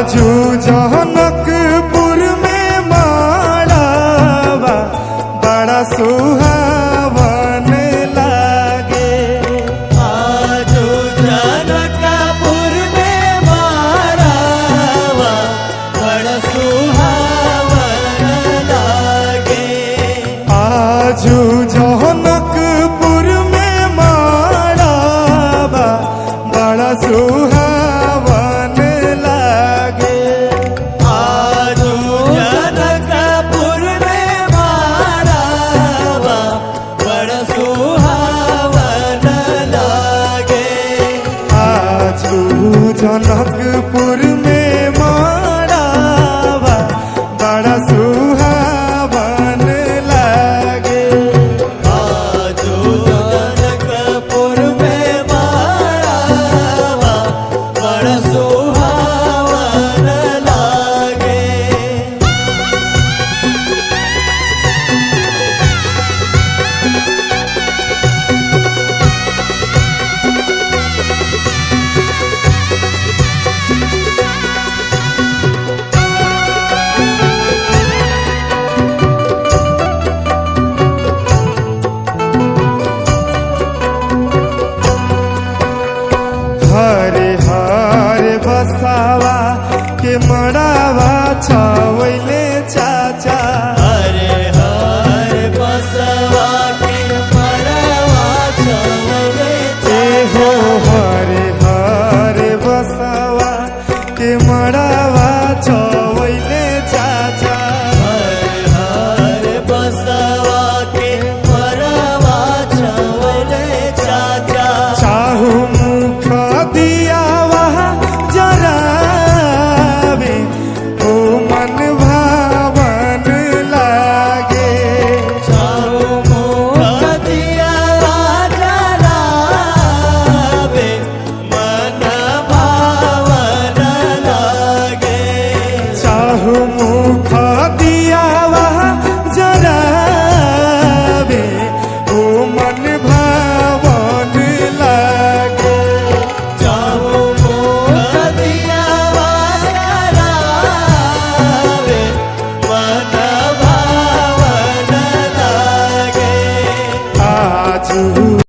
आजू जनकपुर में माड़ावा बड़ा सुहावन लागे। आजू जनकपुर में माड़ावा बड़ा सुहावन लागे। आजू जनकपुर में माड़ावा बड़ा सुहावन लागे। आजू जनकपुर में माड़ावा बड़ा सुहावन लागे। आजू जनकपुर में माड़ावा बड़ा सुहावन लागे। आजू जनकपुर में माड़ावा बड़ा सुहावन लागे। हरे हरे बसावा के